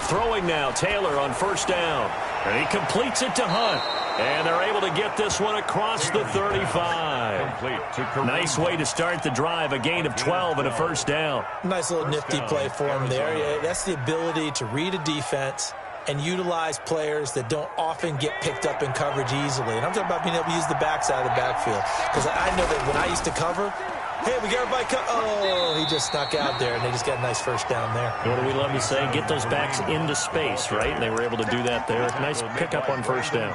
Throwing now, Taylor on first down. And he completes it to Hunt. And they're able to get this one across the 35. Nice way to start the drive. A gain of 12 and a first down. Nice little nifty play for him there. Yeah, that's the ability to read a defense and utilize players that don't often get picked up in coverage easily. And I'm talking about being able to use the backside of the backfield. Because I know that when I used to cover, hey, we got everybody oh, he just snuck out there, and they just got a nice first down there. What do we love to say? Get those backs into space, right? And they were able to do that there. Nice pickup on first down.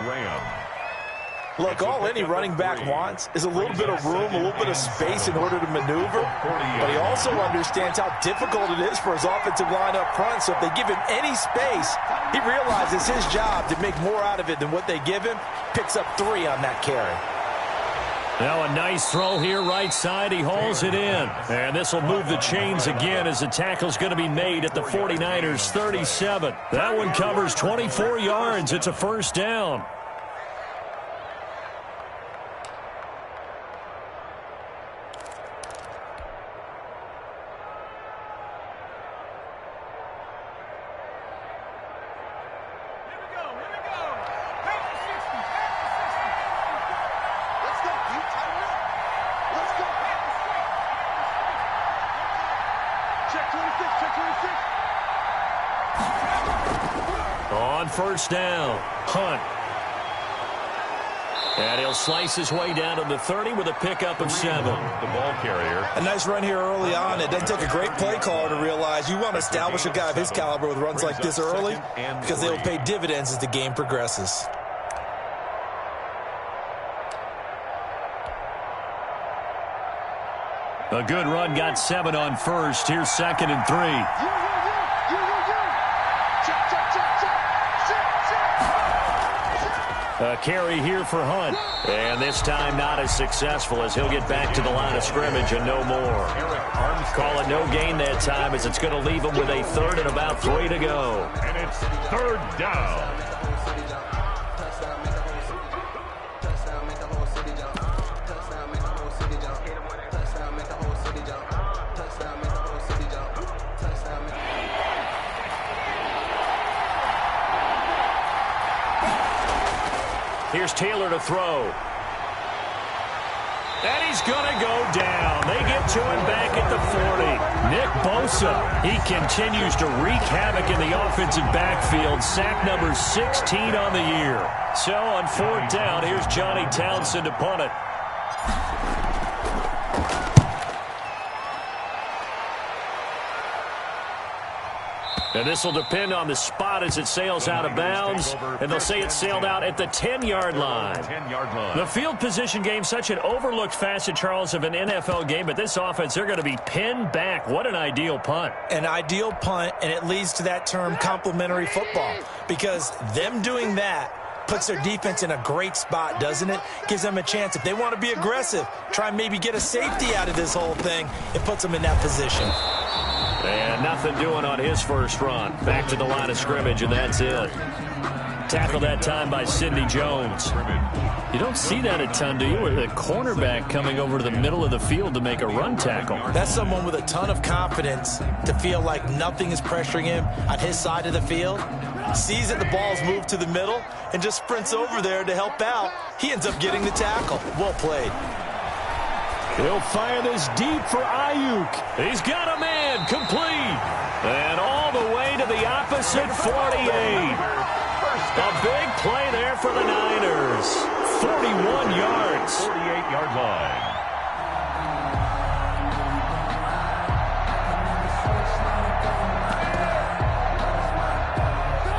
Look, all any running back wants is a little bit of room, a little bit of space in order to maneuver. But he also understands how difficult it is for his offensive line up front. So if they give him any space, he realizes his job to make more out of it than what they give him. Picks up 3 on that carry. Now a nice throw here right side. He hauls it in. And this will move the chains again as the tackle's going to be made at the 49ers 37. That one covers 24 yards. It's a first down. On first down, Hunt. And he'll slice his way down to the 30 with a pickup of 7. The ball carrier. A nice run here early on. It doesn't take a great play caller to realize you want to establish a guy of his caliber with runs like this early because they will pay dividends as the game progresses. A good run, got 7 on first. Here's 2nd and 3. A carry here for Hunt. And this time not as successful as he'll get back to the line of scrimmage and no more. Call it no gain that time as it's going to leave him with a 3rd and about 3 to go. And it's 3rd down. Here's Taylor to throw. And he's going to go down. They get to him back at the 40. Nick Bosa, he continues to wreak havoc in the offensive backfield. Sack number 16 on the year. So on 4th down, here's Johnny Townsend to punt it. And this will depend on the spot as it sails out of bounds. And they'll say it sailed out at the 10-yard line. The field position game, such an overlooked facet, Charles, of an NFL game. But this offense, they're going to be pinned back. What an ideal punt. An ideal punt, and it leads to that term complementary football. Because them doing that puts their defense in a great spot, doesn't it? Gives them a chance. If they want to be aggressive, try and maybe get a safety out of this whole thing, it puts them in that position. And nothing doing on his first run. Back to the line of scrimmage, and that's it. Tackled that time by Sidney Jones. You don't see that a ton, do you? With a cornerback coming over to the middle of the field to make a run tackle. That's someone with a ton of confidence to feel like nothing is pressuring him on his side of the field. Sees that the ball's moved to the middle and just sprints over there to help out. He ends up getting the tackle. Well played. He'll fire this deep for Ayuk. He's got a man, complete. And all the way to the opposite 48. A big play there for the Niners. 41 yards. 48-yard line.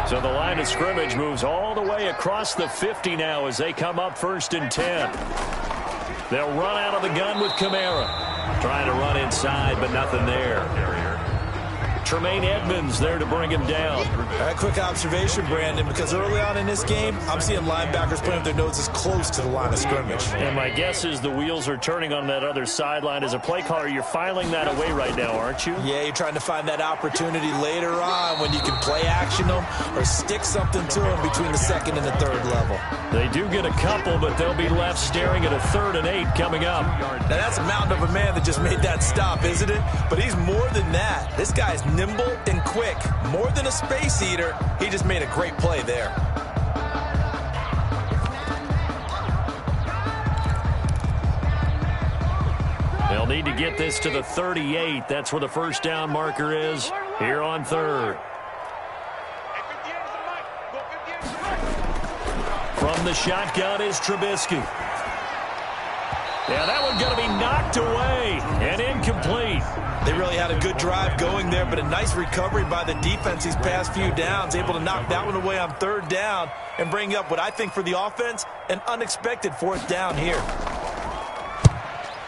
So the line of scrimmage moves all the way across the 50 now as they come up 1st and 10. They'll run out of the gun with Kamara. Trying to run inside, but nothing there. Tremaine Edmonds there to bring him down. A quick observation, Brandon, because early on in this game, I'm seeing linebackers playing with their noses close to the line of scrimmage. And my guess is the wheels are turning on that other sideline. As a play caller, you're filing that away right now, aren't you? Yeah, you're trying to find that opportunity later on when you can play action them or stick something to them between the 2nd and the 3rd level. They do get a couple, but they'll be left staring at a 3rd and 8 coming up. Now, that's a mountain of a man that just made that stop, isn't it? But he's more than that. This guy's nimble and quick. More than a space eater, he just made a great play there. They'll need to get this to the 38. That's where the first down marker is here on third. From the shotgun is Trubisky. Yeah, that one's going to be knocked away and incomplete. They really had a good drive going there, but a nice recovery by the defense these past few downs, able to knock that one away on third down and bring up what I think for the offense, an unexpected fourth down here.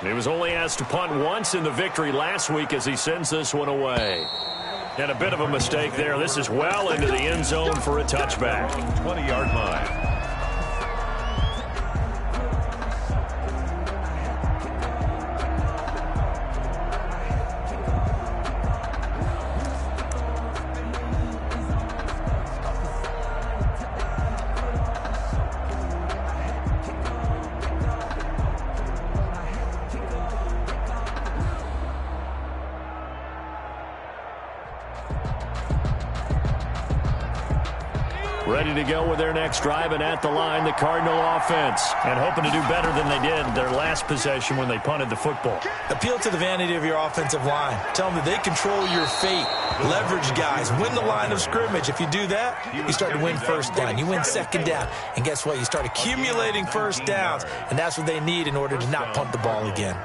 He was only asked to punt once in the victory last week as he sends this one away. And a bit of a mistake there. This is well into the end zone for a touchback. 20-yard line. Ready to go with their next drive, and at the line, the Cardinal offense. And hoping to do better than they did their last possession when they punted the football. Appeal to the vanity of your offensive line. Tell them that they control your fate. Leverage guys. Win the line of scrimmage. If you do that, you start to win first down. You win second down. And guess what? You start accumulating first downs. And that's what they need in order to not punt the ball again.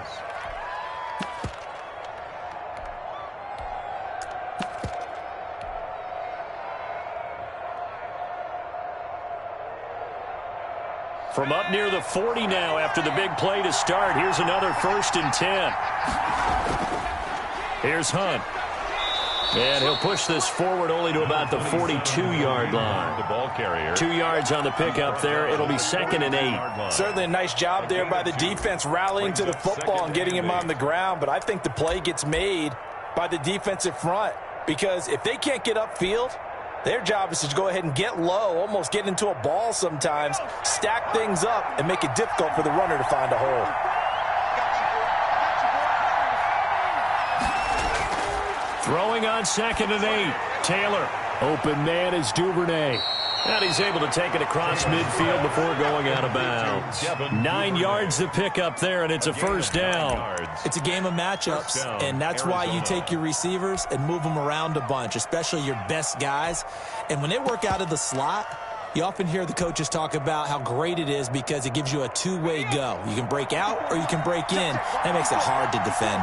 From up near the 40 now after the big play to start. Here's another 1st and 10. Here's Hunt. And he'll push this forward only to about the 42-yard line. The ball carrier. 2 yards on the pickup there. It'll be 2nd and 8. Certainly a nice job there by the defense rallying to the football and getting him on the ground. But I think the play gets made by the defensive front. Because if they can't get upfield, their job is to go ahead and get low, almost get into a ball sometimes, stack things up, and make it difficult for the runner to find a hole. Throwing on 2nd and 8. Taylor. Open man is Duvernay. And he's able to take it across midfield before going out of bounds. 9 yards to pick up there, and it's a first down. It's a game of matchups, and that's why you take your receivers and move them around a bunch, especially your best guys. And when they work out of the slot, you often hear the coaches talk about how great it is because it gives you a two-way go. You can break out or you can break in. That makes it hard to defend.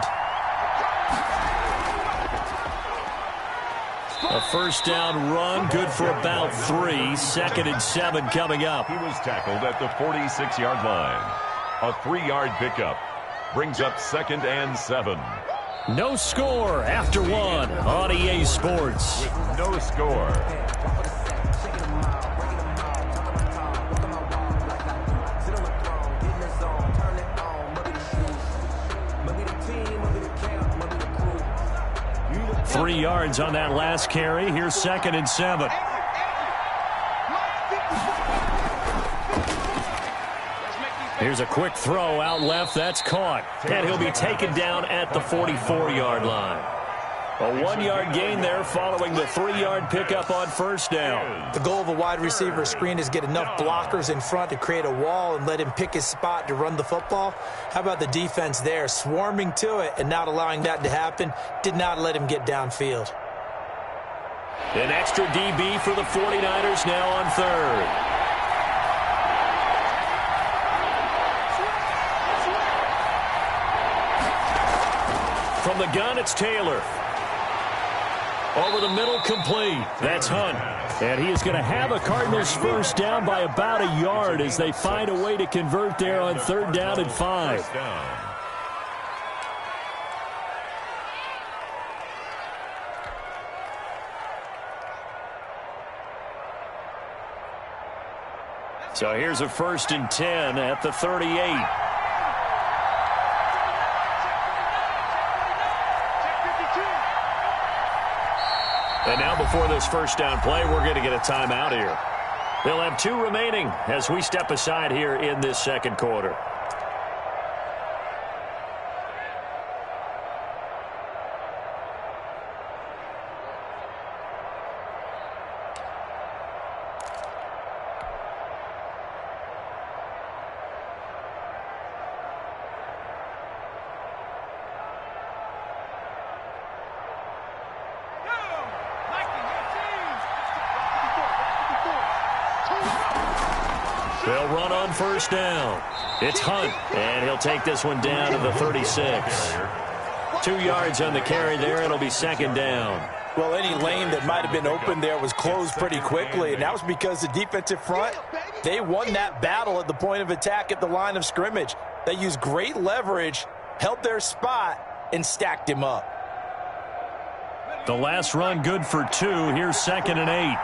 A first down run, good for about 3. 2nd and 7 coming up. He was tackled at the 46-yard line. A 3-yard pickup brings up 2nd and 7. No score after 1 on EA Sports. With no score. Three yards on that last carry. Here's 2nd and 7. Here's a quick throw out left. That's caught. And he'll be taken down at the 44-yard line. A 1-yard gain there following the 3-yard pickup on first down. The goal of a wide receiver screen is get enough blockers in front to create a wall and let him pick his spot to run the football. How about the defense there, swarming to it and not allowing that to happen? Did not let him get downfield. An extra DB for the 49ers now on third. From the gun, it's Taylor. Over the middle, complete. That's Hunt. And he is going to have a Cardinals first down by about a yard as they find a way to convert there on 3rd down and 5. So here's a 1st and 10 at the 38. And now before this first down play, we're going to get a timeout here. They'll have 2 remaining as we step aside here in this second quarter. run on first down. It's Hunt, and he'll take this one down to the 36. 2 yards on the carry there. It'll be second down. Well, any lane that might have been open there was closed pretty quickly, and that was because the defensive front, they won that battle at the point of attack at the line of scrimmage. They used great leverage, held their spot, and stacked him up. The last run good for 2. Here's 2nd and 8.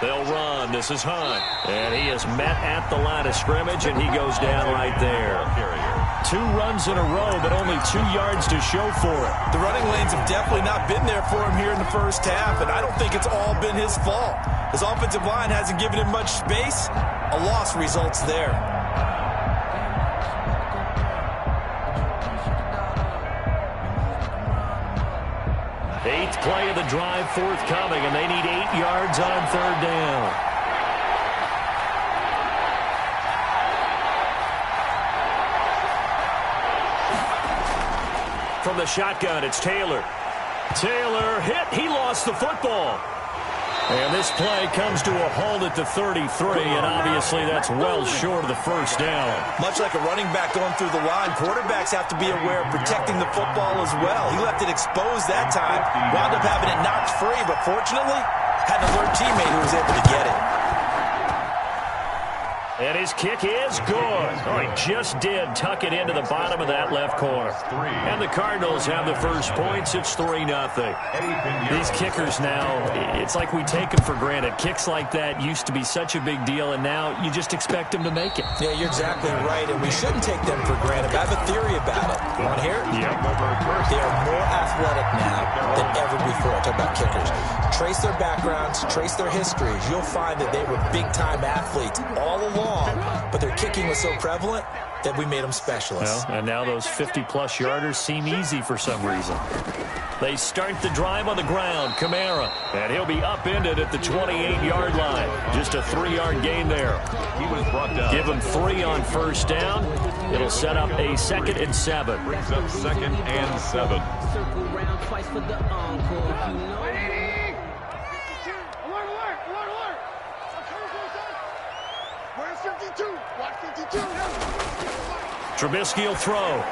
They'll run. This is Hunt. And he is met at the line of scrimmage, and he goes down right there. 2 runs in a row, but only 2 yards to show for it. The running lanes have definitely not been there for him here in the first half, and I don't think it's all been his fault. His offensive line hasn't given him much space. A loss results there. Eighth play of the drive forthcoming, and they need 8 yards on third down. From the shotgun, it's Taylor. Taylor hit. He lost the football. And this play comes to a halt at the 33, and obviously that's well short of the first down. Much like a running back going through the line, quarterbacks have to be aware of protecting the football as well. He left it exposed that time, wound up having it knocked free, but fortunately, had an alert teammate who was able to get it. And his kick is good. Oh, he just did tuck it into the bottom of that left corner. And the Cardinals have the first points. It's 3-0. These kickers now, it's like we take them for granted. Kicks like that used to be such a big deal, and now you just expect them to make it. Yeah, you're exactly right, and we shouldn't take them for granted. I have a theory about it. You want to hear it? Yeah. They are more athletic now than ever before. I talk about kickers. Trace their backgrounds, trace their histories. You'll find that they were big-time athletes all along, but their kicking was so prevalent that we made them specialists. Well, and now those 50-plus yarders seem easy for some reason. They start the drive on the ground. Kamara, and he'll be upended at the 28-yard line. Just a 3-yard gain there. He was brought down. Give him 3 on first down. It'll set up a 2nd and 7. Brings up 2nd and 7. Circle round twice for the encore, you know. Trubisky will throw.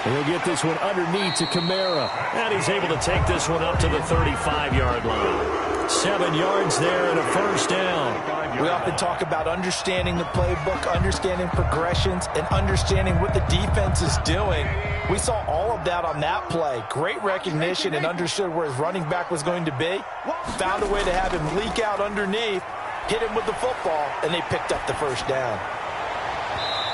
He'll get this one underneath to Kamara. And he's able to take this one up to the 35-yard line. 7 yards there and a first down. We often talk about understanding the playbook, understanding progressions, and understanding what the defense is doing. We saw all of that on that play. Great recognition and understood where his running back was going to be. Found a way to have him leak out underneath, hit him with the football, and they picked up the first down.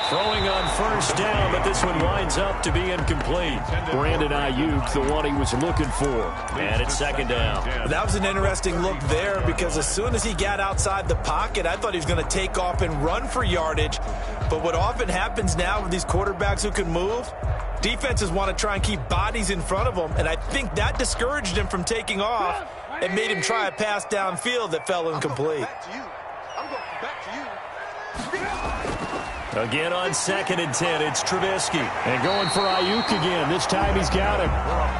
Throwing on first down, but this one winds up to be incomplete. Brandon Ayuk, the one he was looking for. And it's 2nd down. That was an interesting look there because as soon as he got outside the pocket, I thought he was going to take off and run for yardage. But what often happens now with these quarterbacks who can move, defenses want to try and keep bodies in front of them, and I think that discouraged him from taking off and made him try a pass downfield that fell incomplete. Again on 2nd and 10, it's Trubisky. And going for Ayuk again. This time he's got him.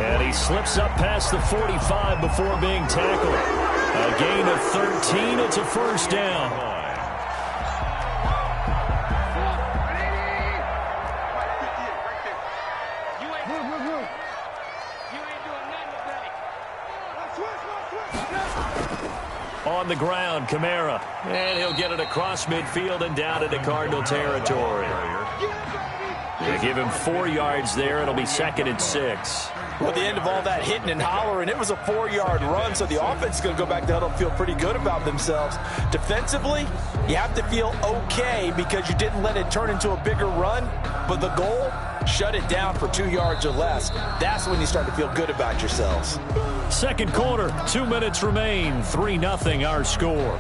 And he slips up past the 45 before being tackled. A gain of 13. It's a first down. On the ground, Kamara. And he'll get it across midfield and down into Cardinal territory. They give him 4 yards there. It'll be 2nd and 6. Well, at the end of all that hitting and hollering, it was a 4-yard run, so the offense is going to go back to huddle and feel pretty good about themselves. Defensively, you have to feel okay because you didn't let it turn into a bigger run, but the goal, shut it down for 2 yards or less. That's when you start to feel good about yourselves. Second quarter, 2 minutes remain. 3-0 our score.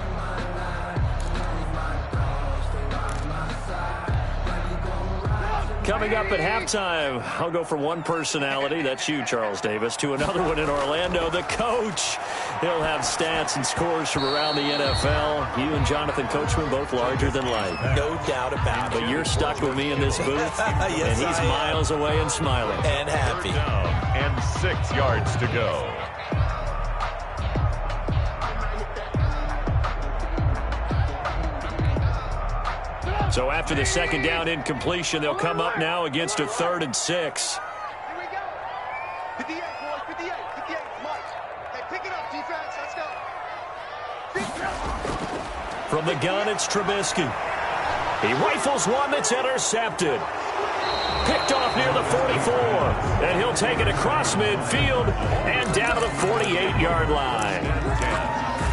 Coming up at halftime, I'll go from one personality, that's you, Charles Davis, to another one in Orlando, the coach. He'll have stats and scores from around the NFL. You and Jonathan Coachman both larger than life. No doubt about it. But you're stuck with me in this booth, yes, and he's miles away and smiling. And happy. And 6 yards to go. So after the second down incompletion, they'll come up now against a 3rd and 6. Here we go. 58, boys. 58. 58. Mike. Hey, pick it up, defense. Let's go. From the gun, it's Trubisky. He rifles one that's intercepted. Picked off near the 44. And he'll take it across midfield and down to the 48-yard line.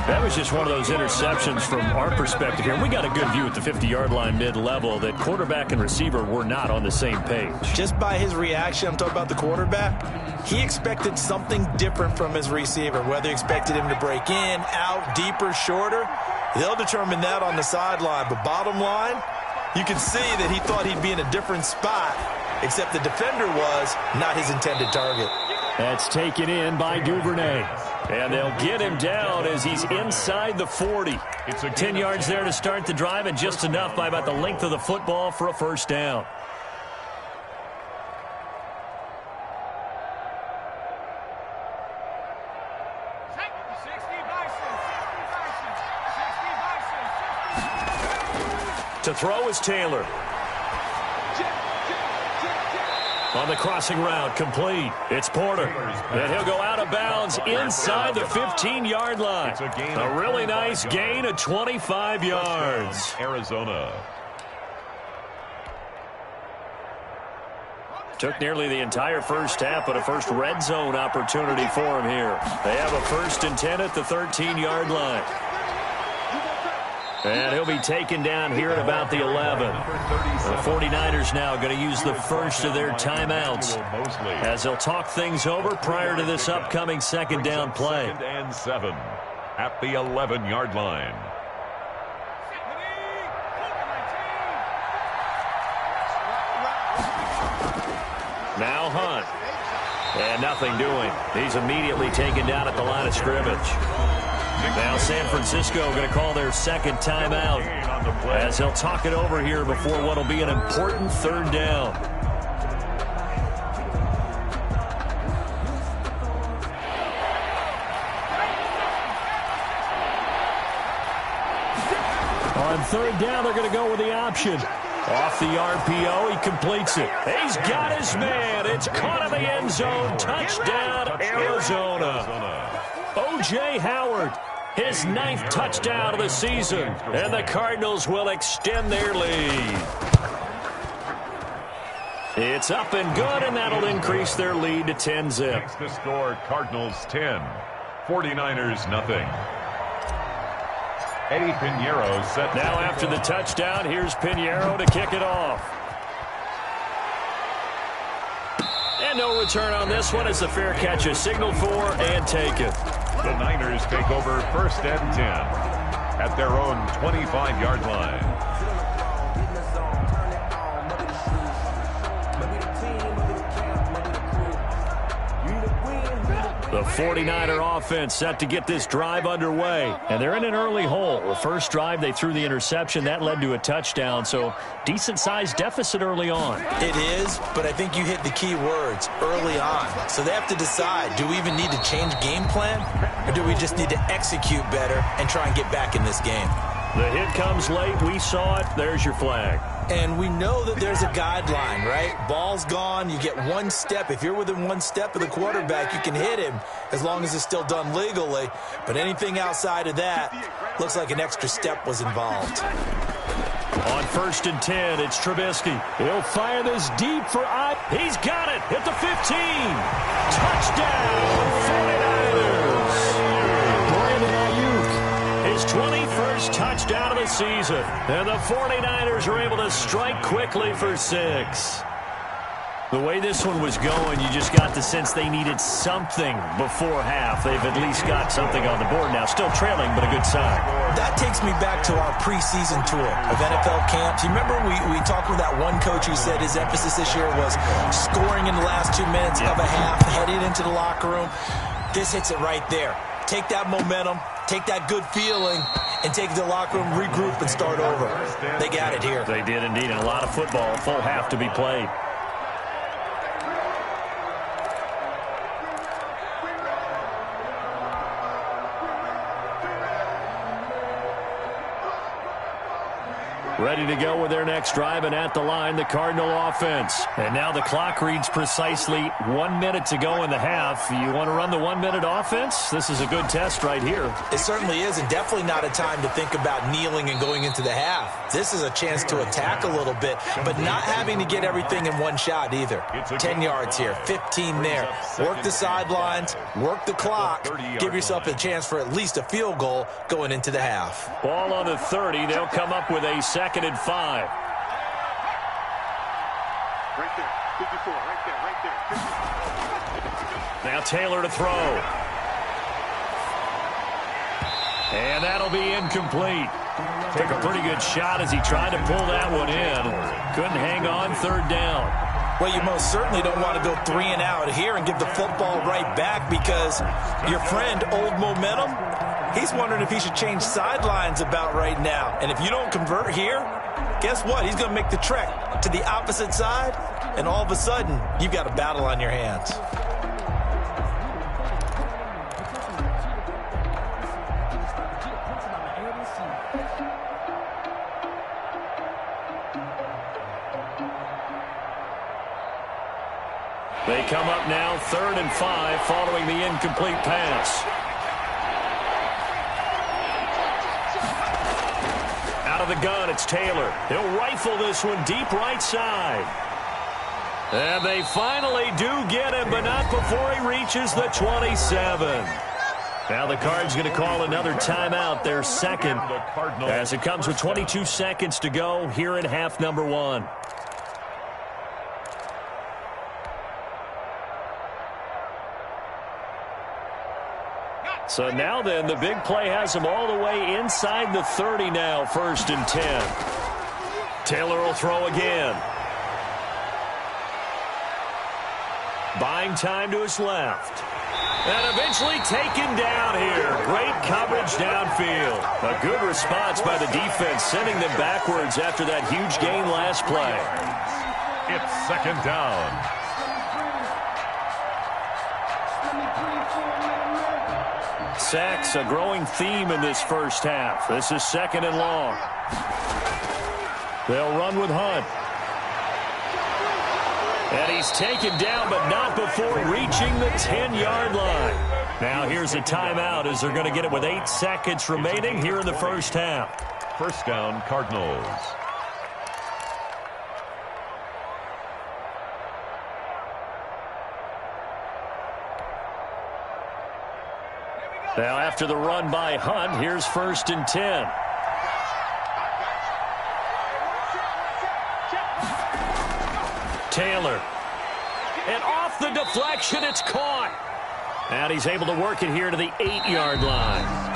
That was just one of those interceptions from our perspective here. We got a good view at the 50-yard line mid-level that quarterback and receiver were not on the same page. Just by his reaction, I'm talking about the quarterback, he expected something different from his receiver, whether he expected him to break in, out, deeper, shorter. They'll determine that on the sideline. But bottom line, you can see that he thought he'd be in a different spot, except the defender was not his intended target. That's taken in by Duvernay. And they'll get him down as he's inside the 40. 10 yards there to start the drive, and just enough by about the length of the football for a first down. To throw is Taylor. On the crossing route, complete. It's Porter. And he'll go out of bounds inside the 15-yard line. A really nice gain of 25 yards. Arizona. Took nearly the entire first half, but a first red zone opportunity for him here. They have a 1st and 10 at the 13-yard line. And he'll be taken down here at about the 11. The 49ers now going to use the first of their timeouts as they'll talk things over prior to this upcoming second down play. 2nd and 7 at the 11-yard line. Now Hunt. And nothing doing. He's immediately taken down at the line of scrimmage. Now San Francisco going to call their second timeout as they'll talk it over here before what will be an important 3rd down. On 3rd down, they're going to go with the option. Off the RPO, he completes it. He's got his man. It's caught in the end zone. Touchdown, Arizona. O.J. Howard, his 9th touchdown of the season. And the Cardinals will extend their lead. It's up and good, and that'll increase their lead to 10-zip. Makes the score Cardinals 10, 49ers nothing. Eddie Pinheiro set. Now after the touchdown, here's Pinheiro to kick it off. And no return on this one as the fair catch is signaled for and taken. The Niners take over 1st and 10 at their own 25-yard line. The 49er offense set to get this drive underway. And they're in an early hole. The first drive, they threw the interception. That led to a touchdown. So decent-sized deficit early on. It is, but I think you hit the key words, early on. So they have to decide, do we even need to change game plan? Or do we just need to execute better and try and get back in this game? The hit comes late. We saw it. There's your flag. And we know that there's a guideline, right? Ball's gone. You get one step. If you're within one step of the quarterback, you can hit him as long as it's still done legally. But anything outside of that looks like an extra step was involved. On 1st and 10, it's Trubisky. He'll fire this deep for I. He's got it at the 15. Touchdown, 49ers. Brandon Ayuk, his 21st touchdown of the season. And the 49ers are able to strike quickly for 6. The way this one was going, you just got the sense they needed something before half. They've at least got something on the board now. Still trailing, but a good sign. That takes me back to our preseason tour of NFL camps. You remember we talked with that one coach who said his emphasis this year was scoring in the last 2 minutes of a half, heading into the locker room. This hits it right there. Take that momentum, take that good feeling, and take it to the locker room, regroup, and start over. They got it here. They did indeed. And a lot of football, full half to be played. Ready to go with their next drive, and at the line, the Cardinal offense. And now the clock reads precisely 1 minute to go in the half. You want to run the 1 minute offense? This is a good test right here. It certainly is, and definitely not a time to think about kneeling and going into the half. This is a chance to attack a little bit, but not having to get everything in one shot either. 10 yards here, 15 there. Work the sidelines, work the clock, give yourself a chance for at least a field goal going into the half. Ball on the 30. They'll come up with a 2nd and 5. Right there. 54. Right there. Right there. Now Taylor to throw. And that'll be incomplete. Took a pretty good shot as he tried to pull that one in. Couldn't hang on, 3rd down. Well, you most certainly don't want to go 3 and out here and give the football right back, because your friend, Old Momentum, he's wondering if he should change sidelines about right now. And if you don't convert here, guess what? He's going to make the trek to the opposite side, and all of a sudden, you've got a battle on your hands. They come up now 3rd and 5 following the incomplete pass. Out of the gun, it's Taylor. He'll rifle this one deep right side. And they finally do get him, but not before he reaches the 27. Now the Cards going to call another timeout, their 2nd, as it comes with 22 seconds to go here in half number 1. So now then, the big play has him all the way inside the 30 now, 1st and 10. Taylor will throw again. Buying time to his left. And eventually taken down here. Great coverage downfield. A good response by the defense, sending them backwards after that huge gain last play. It's 2nd down. Sacks, a growing theme in this first half. This is 2nd and long. They'll run with Hunt. And he's taken down, but not before reaching the 10-yard line. Now here's a timeout as they're going to get it with 8 seconds remaining here in the first half. 1st down, Cardinals. Now after the run by Hunt, here's 1st and 10. Taylor. And off the deflection, it's caught. And he's able to work it here to the 8-yard line.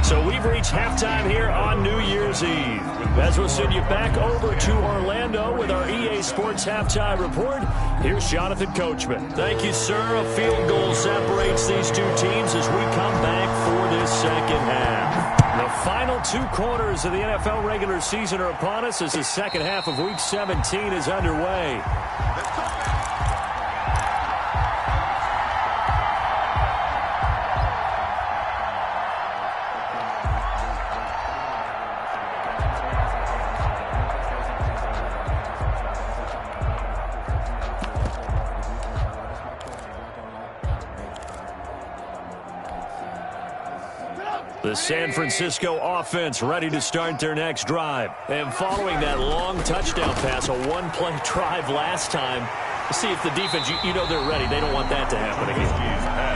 So we've reached halftime here on New Year's Eve. As we'll send you back over to Orlando with our EA Sports Halftime Report, here's Jonathan Coachman. Thank you, sir. A field goal separates these two teams as we come back for this 2nd half. The final 2 quarters of the NFL regular season are upon us as the 2nd half of Week 17 is underway. The San Francisco offense ready to start their next drive. And following that long touchdown pass, a 1-play drive last time, see if the defense, you know they're ready. They don't want that to happen again.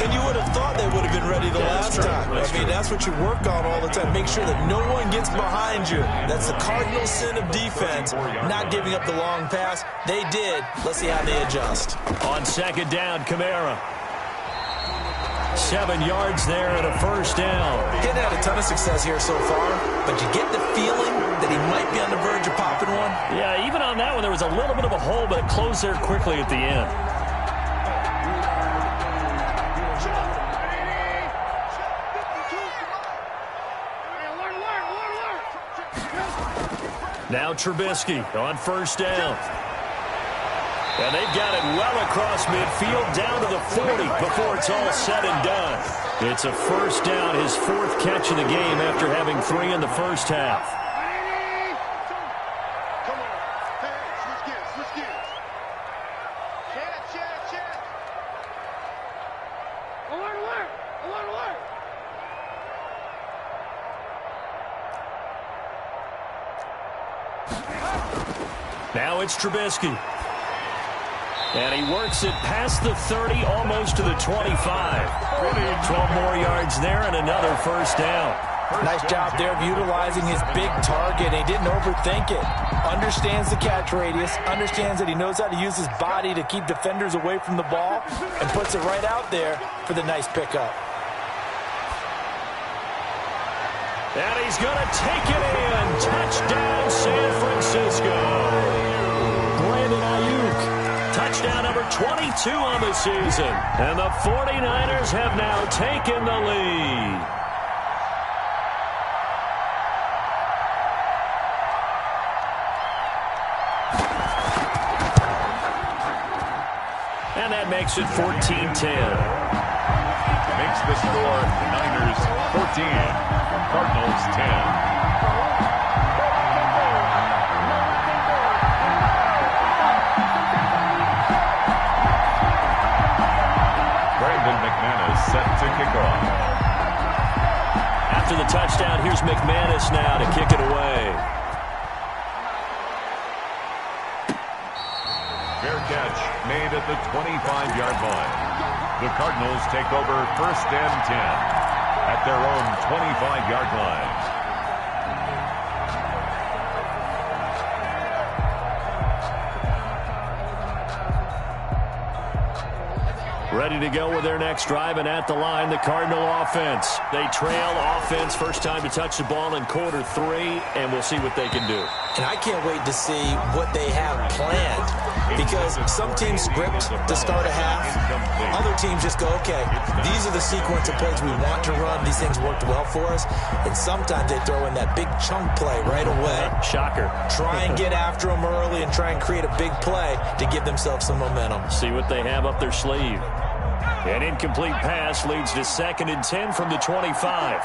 And you would have thought they would have been ready the last time. I mean, that's what you work on all the time. Make sure that no one gets behind you. That's the cardinal sin of defense, not giving up the long pass. They did. Let's see how they adjust. On second down, Kamara. 7 yards there and a first down. He hasn't had a ton of success here so far, but you get the feeling that he might be on the verge of popping one. Yeah, even on that one, there was a little bit of a hole, but it closed there quickly at the end. Now Trubisky on first down. And they've got it well across midfield down to the 40 before it's all said and done. It's a first down, his 4th catch of the game after having 3 in the first half. Come on. Hey, switch gears, switch gears. Check. Alert. Now it's Trubisky. And he works it past the 30, almost to the 25. 12 more yards there and another first down. Nice job there of utilizing his big target. He didn't overthink it. Understands the catch radius. Understands that he knows how to use his body to keep defenders away from the ball. And puts it right out there for the nice pickup. And he's going to take it in. Touchdown, San Francisco. Brandon Ayuk. Touchdown number 22 on the season. And the 49ers have now taken the lead. And that makes it 14-10. Makes the score Niners 14, Cardinals 10. Set to kick off. After the touchdown, here's McManus now to kick it away. Fair catch made at the 25-yard line. The Cardinals take over first and 10 at their own 25-yard line. Ready to go with their next drive, and at the line, the Cardinal offense. They trail offense, first time to touch the ball in quarter 3, and we'll see what they can do. And I can't wait to see what they have planned, because some teams script to start a half. Other teams just go, okay, these are the sequence of plays we want to run. These things worked well for us. And sometimes they throw in that big chunk play right away. Shocker. Try and get after them early and try and create a big play to give themselves some momentum. See what they have up their sleeve. An incomplete pass leads to 2nd and 10 from the 25.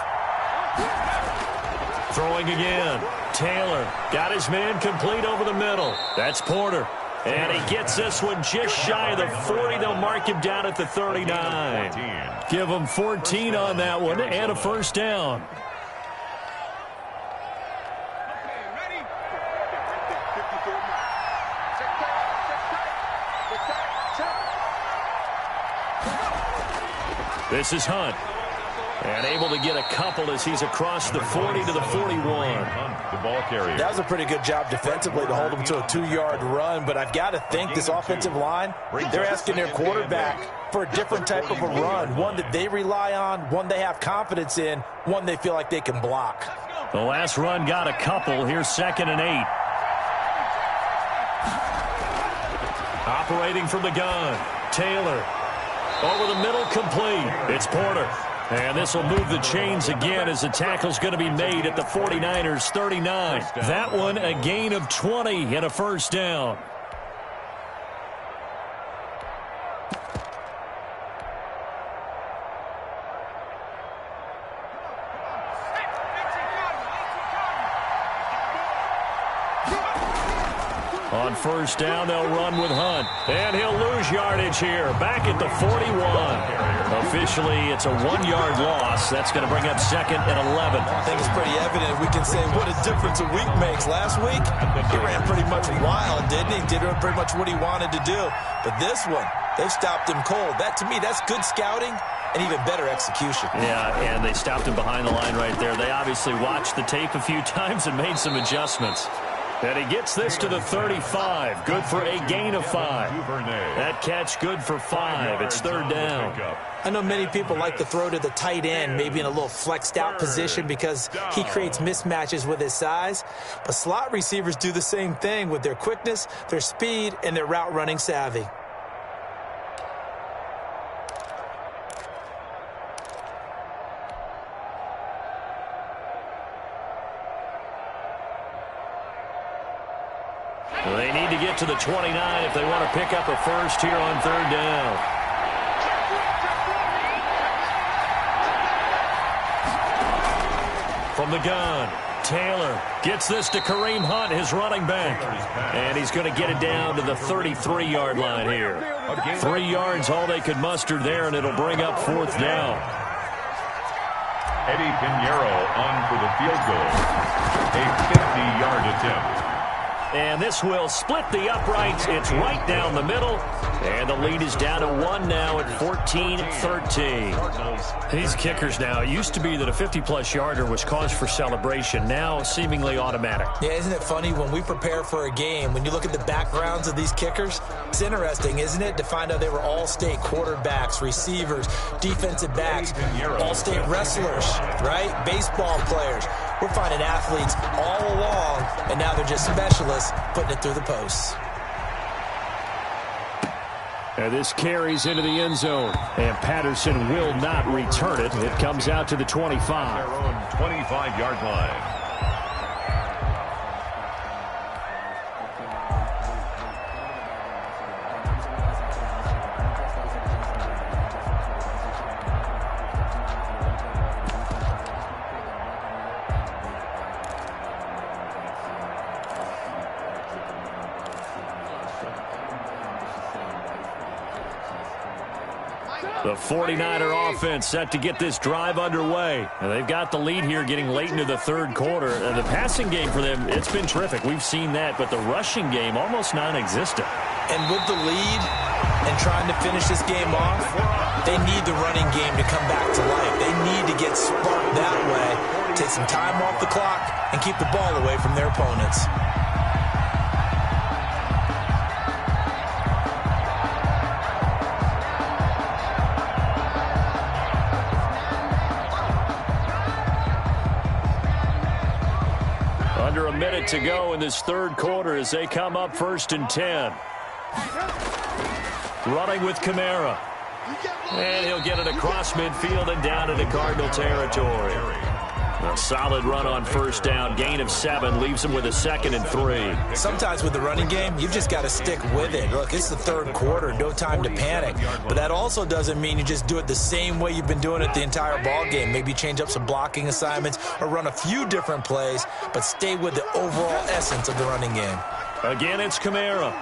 Throwing again. Taylor got his man complete over the middle. That's Porter. And he gets this one just shy of the 40. They'll mark him down at the 39. Give him 14 on that one and a first down. This is Hunt. And able to get a couple as he's across the 40 to the 41. The ball carrier. That was a pretty good job defensively to hold him to a 2-yard run, but I've got to think this offensive line, they're asking their quarterback for a different type of a run, one that they rely on, one they have confidence in, one they feel like they can block. The last run got a couple. Here's 2nd and 8. Operating from the gun. Taylor. Over the middle, complete. It's Porter. And this will move the chains again as the tackle's going to be made at the 49ers' 39. That one a gain of 20 and a first down. On first down, they'll run with Hunt. And he'll lose yardage here. Back at the 41. Officially, it's a 1-yard loss. That's going to bring up 2nd and 11. I think it's pretty evident. We can say what a difference a week makes. Last week, he ran pretty much wild, didn't he? Did pretty much what he wanted to do. But this one, they've stopped him cold. That, to me, that's good scouting. and even better execution. Yeah, and they stopped him behind the line right there. They obviously watched the tape a few times and made some adjustments. And he gets this to the 35. Good for a gain of 5. That catch good for 5. It's third down. I know many people like to throw to the tight end, maybe in a little flexed out position because he creates mismatches with his size. But slot receivers do the same thing with their quickness, their speed, and their route running savvy. They need to get to the 29 if they want to pick up a first here on third down. From the gun, Taylor gets this to Kareem Hunt, his running back. And he's going to get it down to the 33-yard line here. 3 yards, all they could muster there, and it'll bring up fourth down. Eddie Pinheiro on for the field goal. A 50-yard attempt. And this will split the uprights. It's right down the middle. And the lead is down to 1 now at 14-13. These kickers now, it used to be that a 50-plus yarder was cause for celebration. Now seemingly automatic. Yeah, isn't it funny when we prepare for a game, when you look at the backgrounds of these kickers, it's interesting, isn't it, to find out they were all-state quarterbacks, receivers, defensive backs, all-state wrestlers, right? Baseball players. We're finding athletes all along, and now they're just specialists putting it through the posts. And this carries into the end zone, and Patterson will not return it. It comes out to the 25. Their own 25-yard line. The 49er offense set to get this drive underway. And they've got the lead here getting late into the third quarter. And the passing game for them, it's been terrific. We've seen that. But the rushing game, almost non-existent. And with the lead and trying to finish this game off, they need the running game to come back to life. They need to get sparked that way, take some time off the clock, and keep the ball away from their opponents. Under a minute to go in this third quarter as they come up 1st and 10. Running with Kamara. And he'll get it across midfield and down into Cardinal territory. A solid run on first down. Gain of 7 leaves him with a 2nd and 3. Sometimes with the running game, you've just got to stick with it. Look, it's the third quarter. No time to panic. But that also doesn't mean you just do it the same way you've been doing it the entire ball game. Maybe change up some blocking assignments or run a few different plays, but stay with the overall essence of the running game. Again, it's Kamara.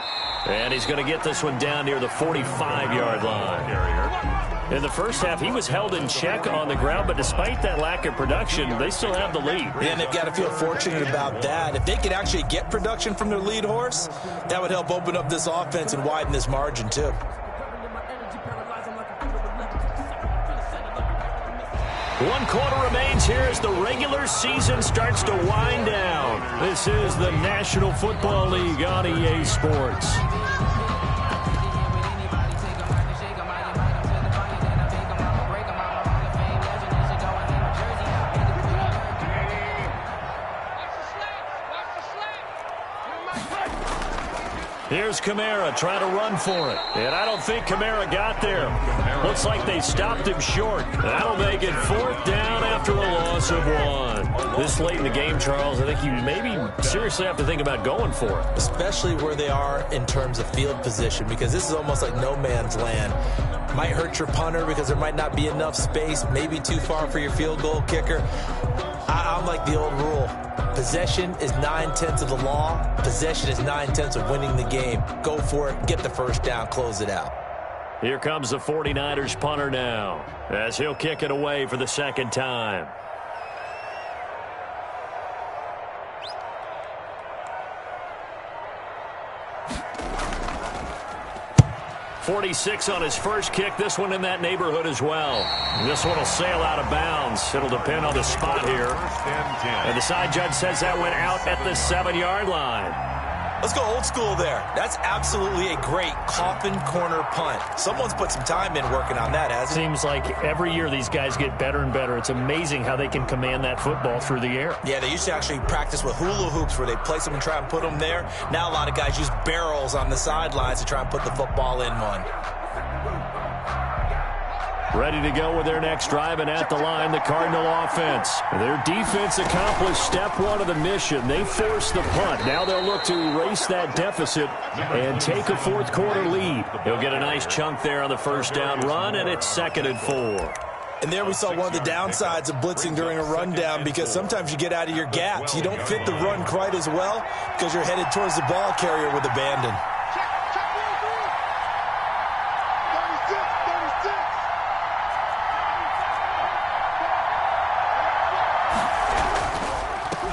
And he's going to get this one down near the 45-yard line. In the first half, he was held in check on the ground, but despite that lack of production, they still have the lead. And they've got to feel fortunate about that. If they could actually get production from their lead horse, that would help open up this offense and widen this margin, too. One quarter remains here as the regular season starts to wind down. This is the National Football League on EA Sports. Here's Kamara trying to run for it. And I don't think Kamara got there. Looks like they stopped him short. That'll make it 4th down after a loss of 1. This late in the game, Charles, I think you maybe seriously have to think about going for it. Especially where they are in terms of field position, because this is almost like no man's land. Might hurt your punter because there might not be enough space, maybe too far for your field goal kicker. I'm like the old rule. Possession is 9/10 of the law. Possession is 9/10 of winning the game. Go for it. Get the first down. Close it out. Here comes the 49ers punter now as he'll kick it away for the 2nd time. 46 on his first kick. This one in that neighborhood as well. This one will sail out of bounds. It'll depend on the spot here. And the side judge says that went out at the 7-yard line. Let's go old school there. That's absolutely a great coffin corner punt. Someone's put some time in working on that, hasn't it? Seems like every year these guys get better and better. It's amazing how they can command that football through the air. Yeah, they used to actually practice with hula hoops where they place them and try and put them there. Now a lot of guys use barrels on the sidelines to try and put the football in one. Ready to go with their next drive, and at the line, the Cardinal offense. Their defense accomplished step one of the mission. They forced the punt. Now they'll look to erase that deficit and take a fourth-quarter lead. He'll get a nice chunk there on the first down run, and it's 2nd and 4. And there we saw one of the downsides of blitzing during a rundown, because sometimes you get out of your gaps. You don't fit the run quite as well because you're headed towards the ball carrier with abandon.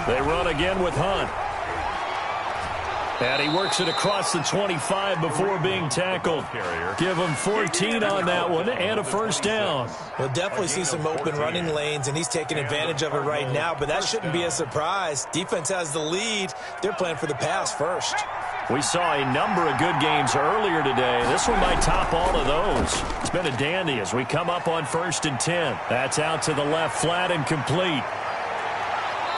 They run again with Hunt. And he works it across the 25 before being tackled. Give him 14 on that one and a first down. We'll definitely see some open running lanes, and he's taking advantage of it right now, but that shouldn't be a surprise. Defense has the lead. They're playing for the pass first. We saw a number of good games earlier today. This one might top all of those. It's been a dandy as we come up on 1st and 10. That's out to the left, flat and complete.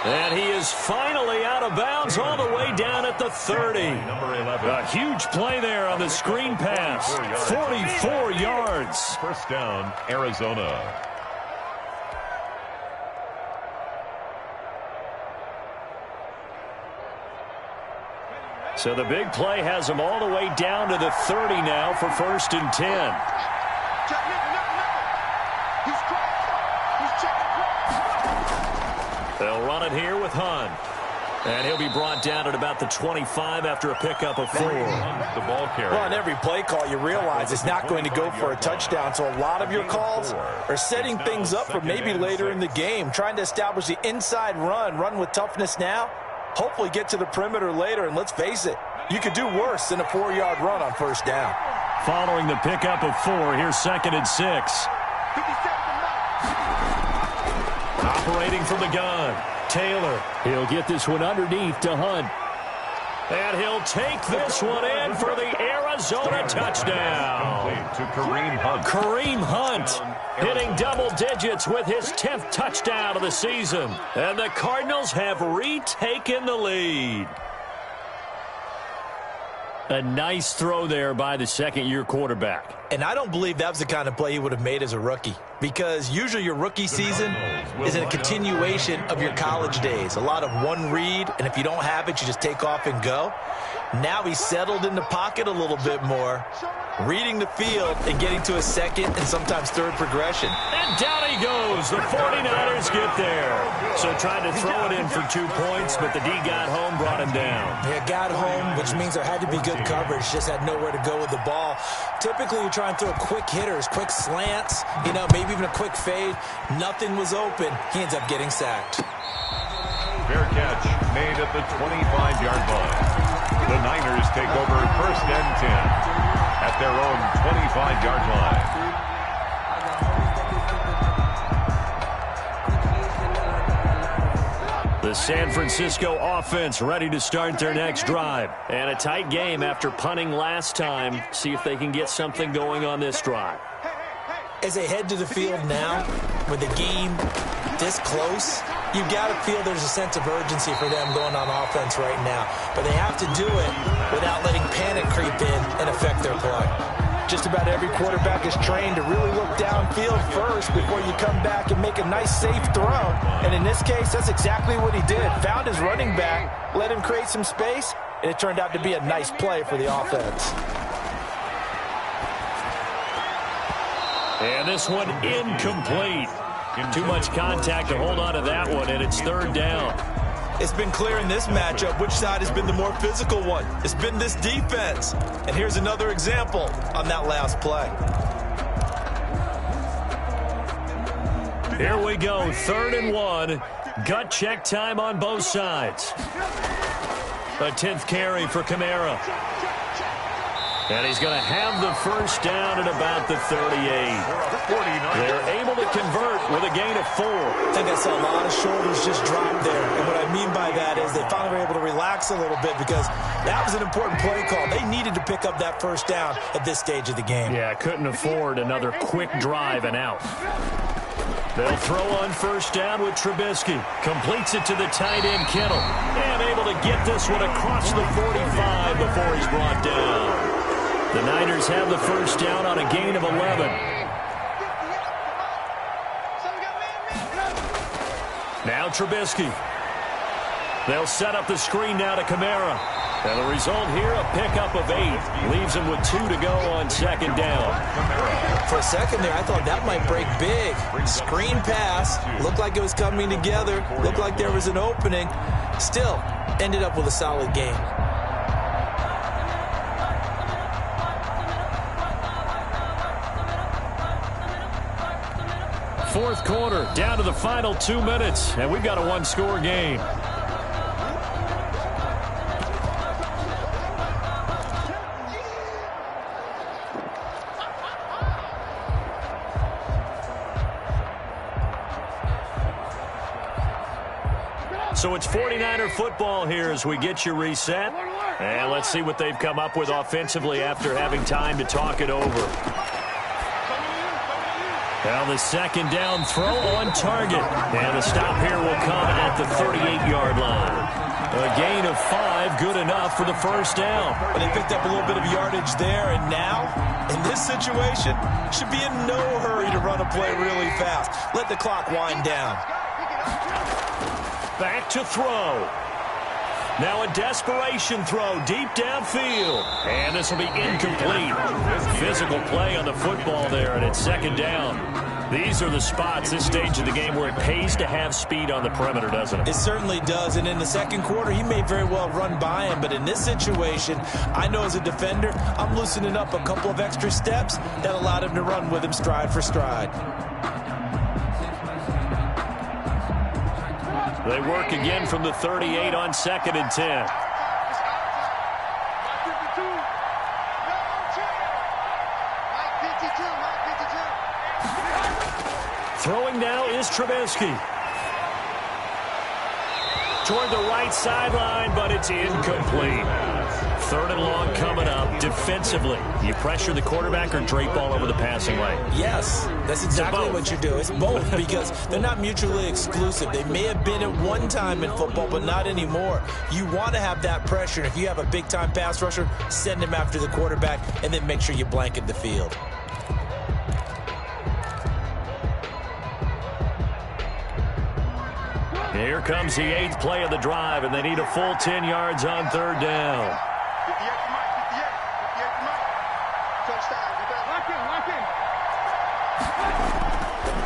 And he is finally out of bounds all the way down at the 30. A huge play there on the screen pass. 44 yards. First down, Arizona. So the big play has him all the way down to the 30 now for 1st and 10. They'll run it here with Hunt. And he'll be brought down at about the 25 after a pickup of 4. The ball carrier. Well, on every play call, you realize it's not going to go for a touchdown, so a lot of your calls are setting things up for maybe later in the game, trying to establish the inside run with toughness now, hopefully get to the perimeter later, and let's face it, you could do worse than a 4-yard run on first down. Following the pickup of 4, here's 2nd and 6. Operating from the gun, Taylor. He'll get this one underneath to Hunt. And he'll take this one in for the Arizona touchdown. To Kareem Hunt. Kareem Hunt hitting double digits with his 10th touchdown of the season. And the Cardinals have retaken the lead. A nice throw there by the second-year quarterback. And I don't believe that was the kind of play he would have made as a rookie, because usually your rookie season is a continuation of your college days. A lot of one read, and if you don't have it, you just take off and go. Now he's settled in the pocket a little bit more, reading the field and getting to a second and sometimes third progression. And down he goes. The 49ers get there. So trying to throw it in for 2 points, but the D got home, brought him down. Yeah, got home, which means there had to be good coverage. Just had nowhere to go with the ball. Typically, you try and throw quick hitters, quick slants, maybe even a quick fade. Nothing was open. He ends up getting sacked. Fair catch made at the 25-yard line. The Niners take over 1st and 10 at their own 25-yard line. The San Francisco offense ready to start their next drive. And a tight game after punting last time. See if they can get something going on this drive. As they head to the field now, with the game this close, you've got to feel there's a sense of urgency for them going on offense right now. But they have to do it without letting panic creep in and affect their play. Just about every quarterback is trained to really look downfield first before you come back and make a nice, safe throw. And in this case, that's exactly what he did. Found his running back, let him create some space, and it turned out to be a nice play for the offense. And this one incomplete. Too much contact to hold on to that one, and it's 3rd down. It's been clear in this matchup which side has been the more physical one. It's been this defense. And here's another example on that last play. Here we go, 3rd and 1. Gut check time on both sides. A 10th carry for Kamara. And he's going to have the first down at about the 38. They're able to convert with a gain of 4. I think I saw a lot of shoulders just drop there. And what I mean by that is they finally were able to relax a little bit because that was an important play call. They needed to pick up that first down at this stage of the game. Yeah, couldn't afford another quick drive and out. They'll throw on first down with Trubisky. Completes it to the tight end, Kittle. And able to get this one across the 45 before he's brought down. The Niners have the first down on a gain of 11. Now Trubisky. They'll set up the screen now to Kamara. And the result here, a pickup of 8. Leaves him with 2 to go on second down. For a second there, I thought that might break big. Screen pass. Looked like it was coming together. Looked like there was an opening. Still, ended up with a solid game. Fourth quarter, down to the final 2 minutes, and we've got a one-score game. So it's 49er football here as we get you reset. And let's see what they've come up with offensively after having time to talk it over. Now the second down throw on target. And the stop here will come at the 38-yard line. A gain of 5, good enough for the first down. But they picked up a little bit of yardage there, and now, in this situation, should be in no hurry to run a play really fast. Let the clock wind down. Back to throw. Now a desperation throw deep downfield. And this will be incomplete. Physical play on the football there, and it's second down. These are the spots, this stage of the game, where it pays to have speed on the perimeter, doesn't it? It certainly does, and in the second quarter, he may very well run by him, but in this situation, I know as a defender, I'm loosening up a couple of extra steps that allowed him to run with him stride for stride. They work again from the 38 on 2nd and 10. Throwing now is Trubisky. Toward the right sideline, but it's incomplete. 3rd and long coming up. Defensively, you pressure the quarterback or drape all over the passing lane? Yes, that's exactly what you do. It's both because they're not mutually exclusive. They may have been at one time in football, but not anymore. You want to have that pressure. And if you have a big-time pass rusher, send him after the quarterback and then make sure you blanket the field. Here comes the 8th play of the drive, and they need a full 10 yards on 3rd down.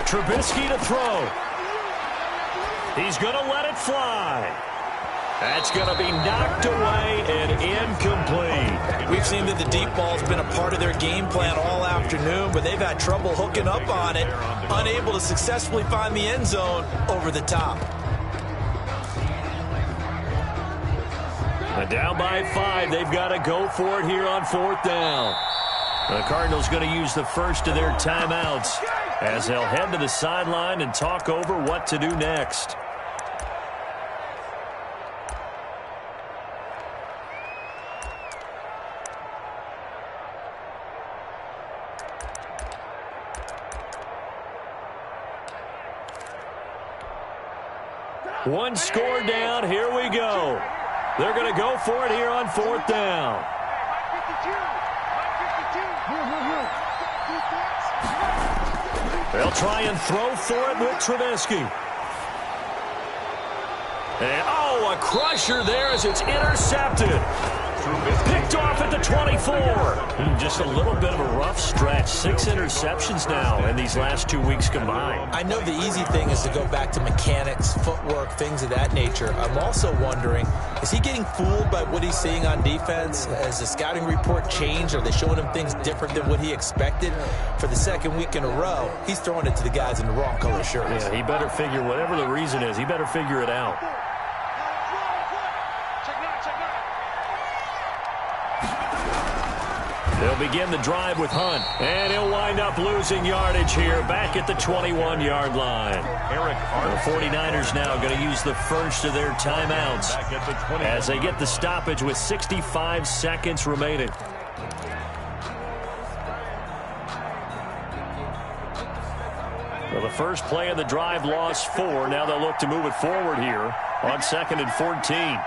Trubisky to throw. He's going to let it fly. That's going to be knocked away and incomplete. We've seen that the deep ball's been a part of their game plan all afternoon, but they've had trouble hooking up on it, unable to successfully find the end zone over the top. And down by 5, they've got to go for it here on 4th down. The Cardinals going to use the first of their timeouts as they'll head to the sideline and talk over what to do next. One score down. Here we go. They're going to go for it here on 4th down. They'll try and throw for it with Trubisky. And, a crusher there as it's intercepted. Picked off at the 24. Just a little bit of a rough stretch. 6 interceptions now in these last 2 weeks combined. I know the easy thing is to go back to mechanics, footwork, things of that nature. I'm also wondering, is he getting fooled by what he's seeing on defense? Has the scouting report changed? Are they showing him things different than what he expected? For the second week in a row, he's throwing it to the guys in the wrong color shirts. Yeah, he better figure, whatever the reason is, he better figure it out. They'll begin the drive with Hunt, and he'll wind up losing yardage here back at the 21-yard line. The 49ers now going to use the first of their timeouts as they get the stoppage with 65 seconds remaining. Well, the first play of the drive lost 4. Now they'll look to move it forward here on 2nd and 14.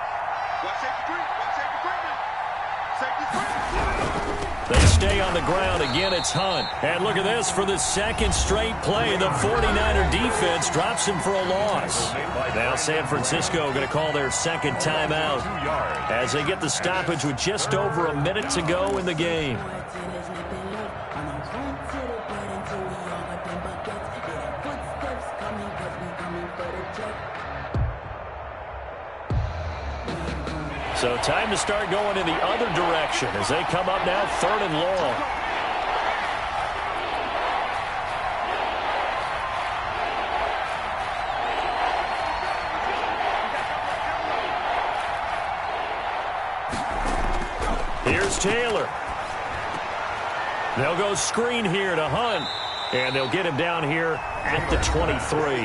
They stay on the ground. Again, it's Hunt. And look at this. For the second straight play, the 49er defense drops him for a loss. Now San Francisco going to call their second timeout as they get the stoppage with just over a minute to go in the game. So time to start going in the other direction as they come up now 3rd and long. Here's Taylor. They'll go screen here to Hunt. And they'll get him down here at the 23.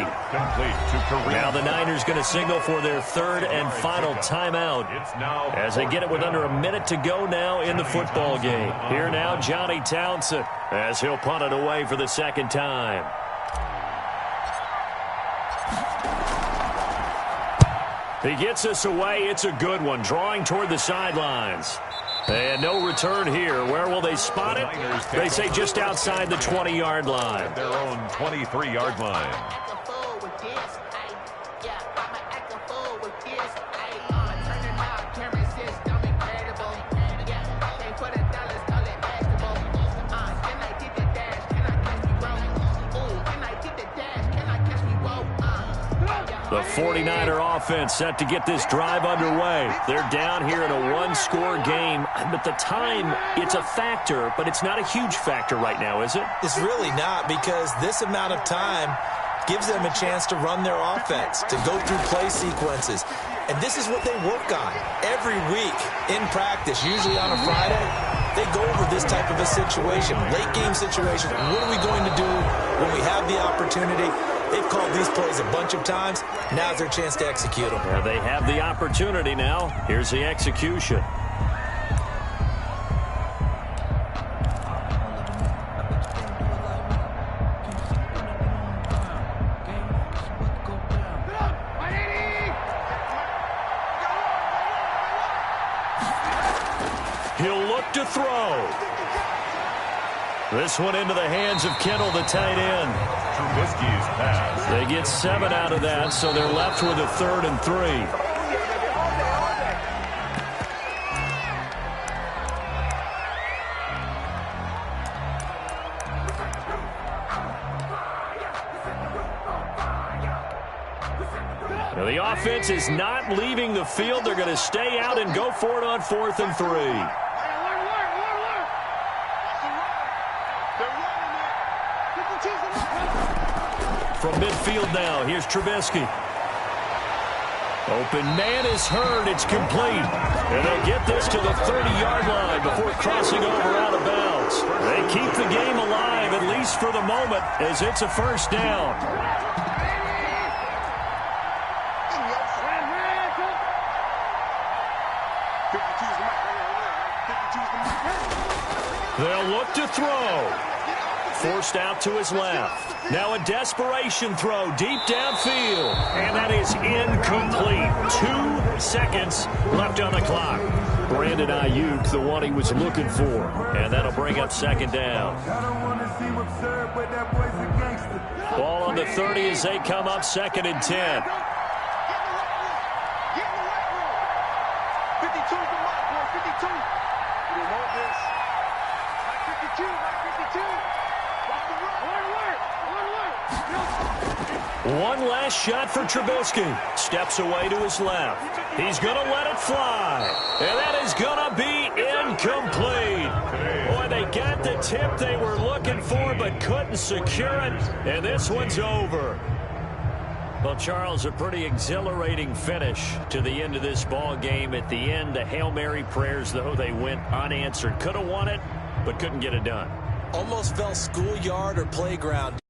Now the Niners going to signal for their 3rd and final timeout as they get it with under a minute to go now in the football game. Here now, Johnny Townsend as he'll punt it away for the second time. He gets us away. It's a good one, drawing toward the sidelines. And no return here. Where will they spot it? They say just outside the 20-yard line. Their own 23-yard line. The 49er offense set to get this drive underway. They're down here in a one-score game. But the time, it's a factor, but it's not a huge factor right now, is it? It's really not, because this amount of time gives them a chance to run their offense, to go through play sequences. And this is what they work on every week in practice, usually on a Friday. They go over this type of a situation, late game situation. What are we going to do when we have the opportunity? They've called these plays a bunch of times. Now's their chance to execute them. Yeah, they have the opportunity now. Here's the execution. He'll look to throw. This one into the hands of Kittle, the tight end. Trubisky's pass. They get 7 out of that, so they're left with a 3rd and 3. Now the offense is not leaving the field. They're going to stay out and go for it on 4th and 3. From midfield now, here's Trubisky. Open man is heard. It's complete. And they'll get this to the 30-yard line before crossing over out of bounds. They keep the game alive, at least for the moment, as it's a first down. They'll look to throw. Forced out to his left. Now a desperation throw deep downfield. And that is incomplete. 2 seconds left on the clock. Brandon Ayuk, the one he was looking for. And that'll bring up 2nd down. Ball on the 30 as they come up 2nd and 10. One last shot for Trubisky. Steps away to his left. He's going to let it fly. And that is going to be incomplete. Boy, they got the tip they were looking for but couldn't secure it. And this one's over. Well, Charles, a pretty exhilarating finish to the end of this ball game. At the end, the Hail Mary prayers, though, they went unanswered. Could have won it, but couldn't get it done. Almost felt schoolyard or playground.